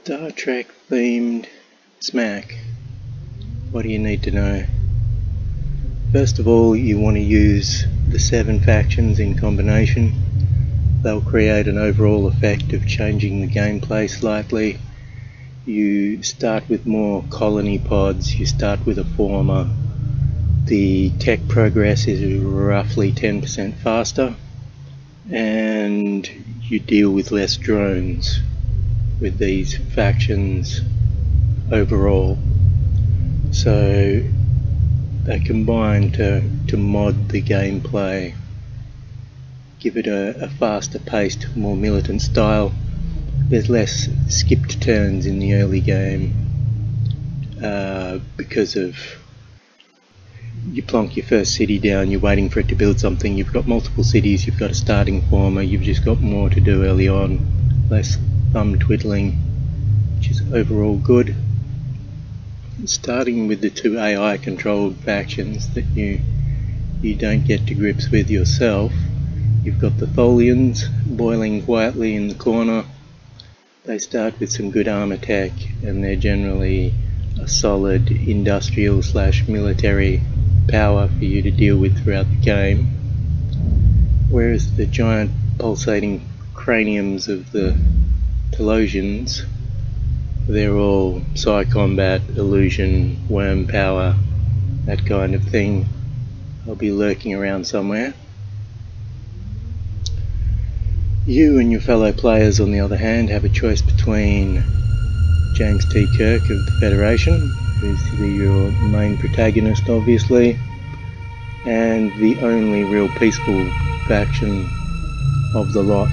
Star Trek themed SMAC. What do you need to know? First of all, you want to use the 7 factions in combination. They'll create an overall effect of changing the gameplay slightly. You start with more colony pods, you start with a former. The tech progress is roughly 10% faster, and you deal with less drones with these factions overall. So they combine to mod the gameplay, give it a faster paced, more militant style. There's less skipped turns in the early game because of you plonk your first city down, you're waiting for it to build something, you've got multiple cities, you've got a starting former, you've just got more to do early on, less thumb twiddling, which is overall good. Starting with the 2 AI controlled factions that you don't get to grips with yourself, you've got the Tholians boiling quietly in the corner. They start with some good armor tech, and they're generally a solid industrial / military power for you to deal with throughout the game. Whereas the giant pulsating craniums of the Talosians, they're all psi-combat, illusion, worm power, that kind of thing. They'll be lurking around somewhere. You and your fellow players, on the other hand, have a choice between James T. Kirk of the Federation, who's your main protagonist obviously, and the only real peaceful faction of the lot.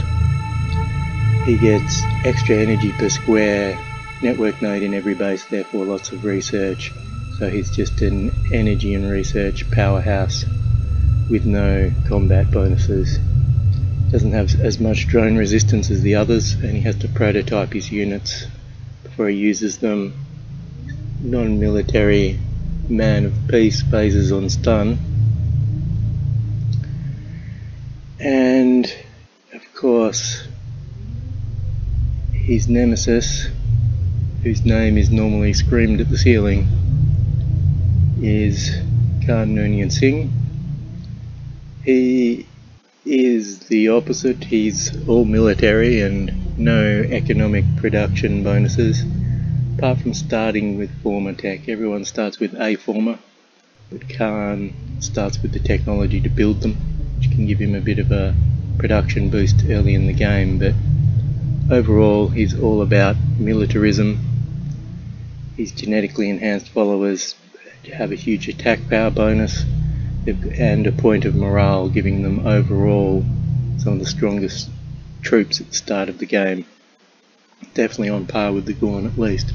He gets extra energy per square network node in every base, therefore lots of research, so he's just an energy and research powerhouse with no combat bonuses. Doesn't have as much drone resistance as the others, and he has to prototype his units before he uses them. Non-military man of peace, phases on stun. And of course his nemesis, whose name is normally screamed at the ceiling, is Khan Noonien Singh. He is the opposite. He's all military and no economic production bonuses, apart from starting with former tech. Everyone starts with a former, but Khan starts with the technology to build them, which can give him a bit of a production boost early in the game, but overall he's all about militarism. His genetically enhanced followers have a huge attack power bonus and a point of morale, giving them overall some of the strongest troops at the start of the game. Definitely on par with the Gorn at least.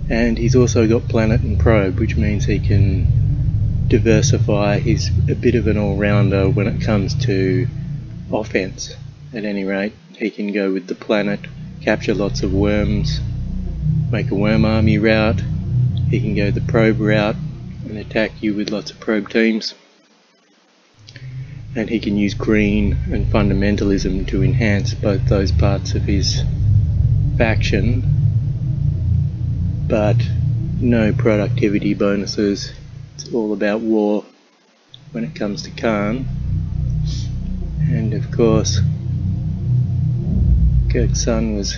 And he's also got Planet and Probe, which means he can diversify. He's a bit of an all-rounder when it comes to offense. At any rate, he can go with the Planet, capture lots of worms, make a worm army route. He can go the probe route and attack you with lots of probe teams, and he can use green and fundamentalism to enhance both those parts of his faction, but no productivity bonuses. It's all about war when it comes to Khan. And of course Kirk's son was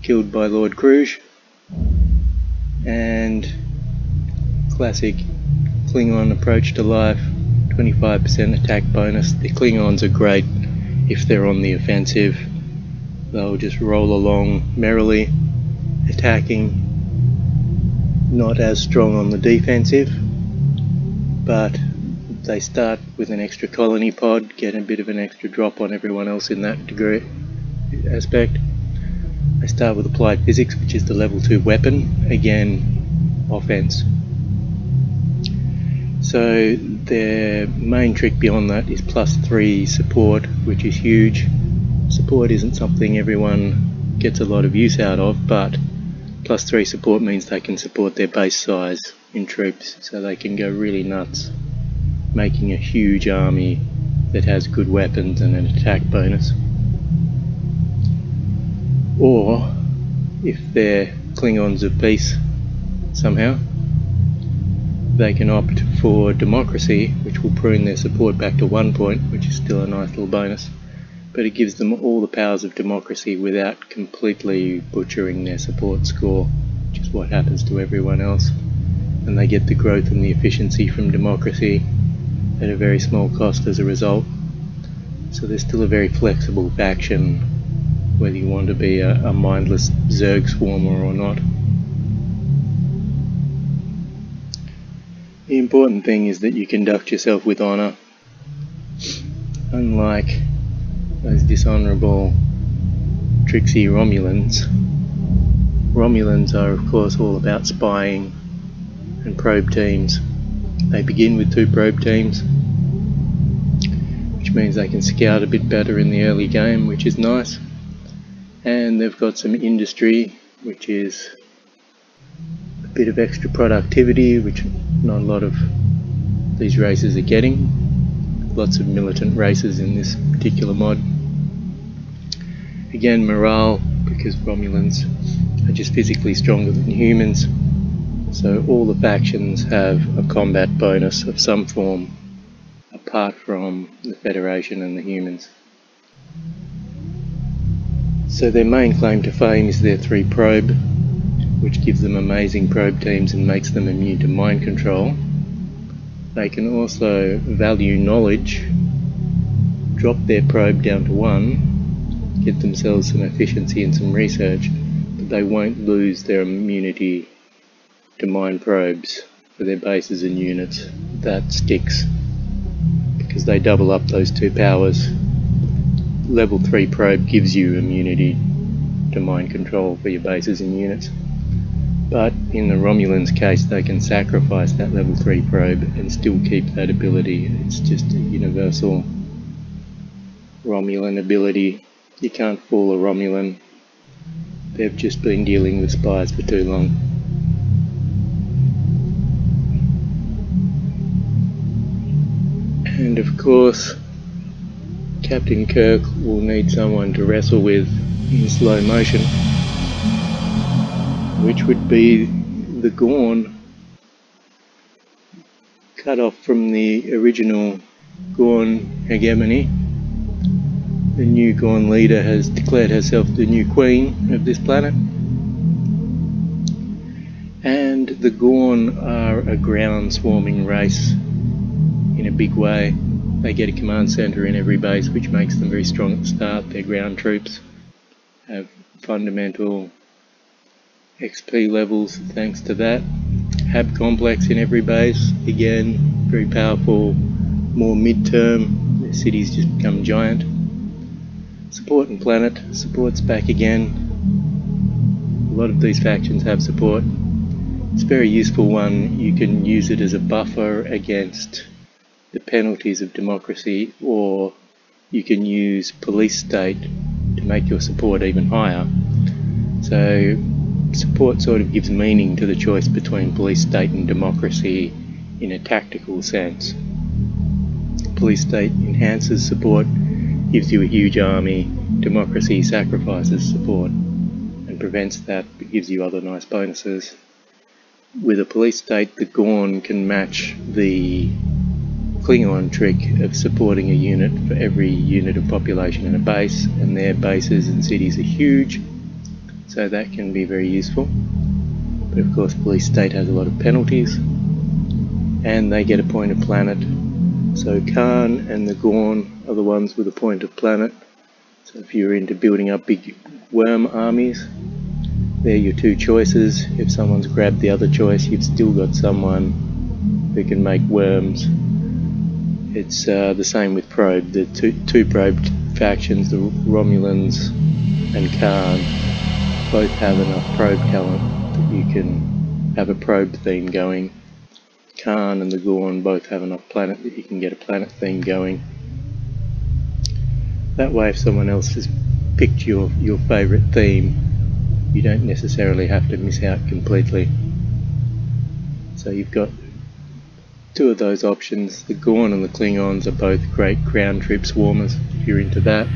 killed by Lord Kruge, and classic Klingon approach to life, 25% attack bonus. The Klingons are great if they're on the offensive. They'll just roll along merrily, attacking, not as strong on the defensive, but they start with an extra colony pod, get a bit of an extra drop on everyone else in that degree aspect. They start with applied physics, which is the level 2 weapon, again offense. So their main trick beyond that is +3 support, which is huge. Support isn't something everyone gets a lot of use out of, but +3 support means they can support their base size in troops, so they can go really nuts, making a huge army that has good weapons and an attack bonus. Or if they're Klingons of peace somehow, they can opt for democracy, which will prune their support back to 1 point, which is still a nice little bonus, but it gives them all the powers of democracy without completely butchering their support score, which is what happens to everyone else. And they get the growth and the efficiency from democracy at a very small cost as a result. So they're still a very flexible faction, whether you want to be a mindless Zerg swarmer or not. The important thing is that you conduct yourself with honour. Unlike those dishonourable, tricksy Romulans, Romulans are of course all about spying and probe teams. They begin with 2 probe teams, which means they can scout a bit better in the early game, which is nice. And they've got some industry, which is a bit of extra productivity, which not a lot of these races are getting. Lots of militant races in this particular mod. Again, morale, because Romulans are just physically stronger than humans, so all the factions have a combat bonus of some form, apart from the Federation and the humans. So their main claim to fame is their 3 probe, which gives them amazing probe teams and makes them immune to mind control. They can also value knowledge, drop their probe down to 1, get themselves some efficiency and some research, but they won't lose their immunity to mind probes for their bases and units. That sticks, because they double up those 2 powers. Level 3 probe gives you immunity to mind control for your bases and units. But in the Romulans' case, they can sacrifice that level 3 probe and still keep that ability. It's just a universal Romulan ability. You can't fool a Romulan. They've just been dealing with spies for too long. And of course, Captain Kirk will need someone to wrestle with in slow motion, which would be the Gorn, cut off from the original Gorn hegemony. The new Gorn leader has declared herself the new queen of this planet, and the Gorn are a ground swarming race in a big way. They get a command centre in every base, which makes them very strong at the start. Their ground troops have fundamental XP levels thanks to that. Hab complex in every base, again very powerful. More mid-term, their cities just become giant. Support and planet, support's back again. A lot of these factions have support. It's a very useful one. You can use it as a buffer against the penalties of democracy, or you can use police state to make your support even higher. So support sort of gives meaning to the choice between police state and democracy in a tactical sense. Police state enhances support, gives you a huge army. Democracy sacrifices support and prevents that, but gives you other nice bonuses. With a police state, the Gorn can match the Klingon trick of supporting a unit for every unit of population in a base, and their bases and cities are huge, so that can be very useful. But of course police state has a lot of penalties, and they get a point of planet. So Khan and the Gorn are the ones with a point of planet. So if you're into building up big worm armies, they're your 2 choices. If someone's grabbed the other choice, you've still got someone who can make worms. It's the same with probe. The two probed factions, the Romulans and Khan, both have enough probe talent that you can have a probe theme going. Khan and the Gorn both have enough planet that you can get a planet theme going. That way, if someone else has picked your favourite theme, you don't necessarily have to miss out completely. So you've got 2 of those options. The Gorn and the Klingons are both great ground troop swarmers, if you're into that.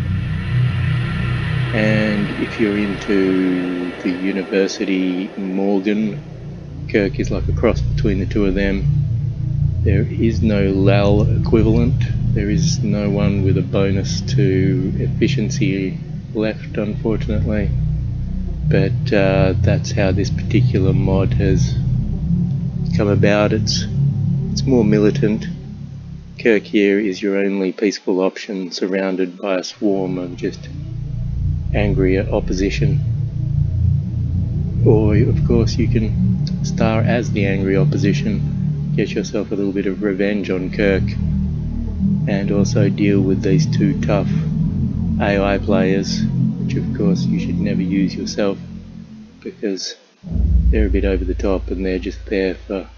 And if you're into the University Morgan, Kirk is like a cross between the two of them. There is no LAL equivalent. There is no one with a bonus to efficiency left, unfortunately. But that's how this particular mod has come about. It's more militant. Kirk here is your only peaceful option, surrounded by a swarm of just angry opposition. Or of course you can star as the angry opposition, get yourself a little bit of revenge on Kirk, and also deal with these two tough AI players, which of course you should never use yourself because they're a bit over the top and they're just there for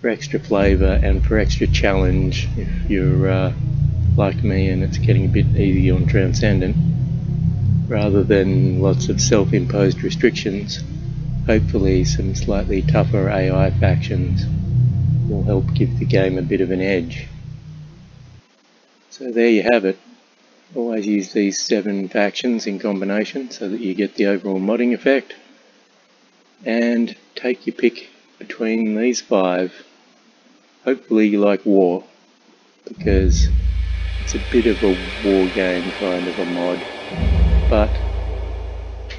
extra flavour and for extra challenge if you're like me and it's getting a bit easy on Transcendent. Rather than lots of self-imposed restrictions, hopefully some slightly tougher AI factions will help give the game a bit of an edge. So there you have it. Always use these 7 factions in combination so that you get the overall modding effect. And take your pick between these 5. Hopefully you like war, because it's a bit of a war game kind of a mod. But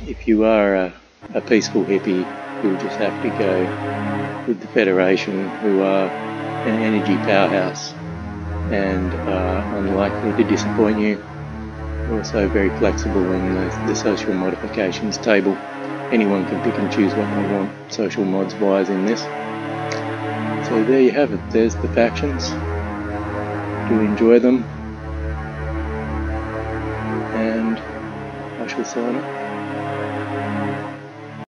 if you are a peaceful hippie, you'll just have to go with the Federation, who are an energy powerhouse and are unlikely to disappoint you. Also very flexible in the social modifications table. Anyone can pick and choose what they want social mods wise in this. So there you have it, there's the factions. Do enjoy them, and I shall sign off.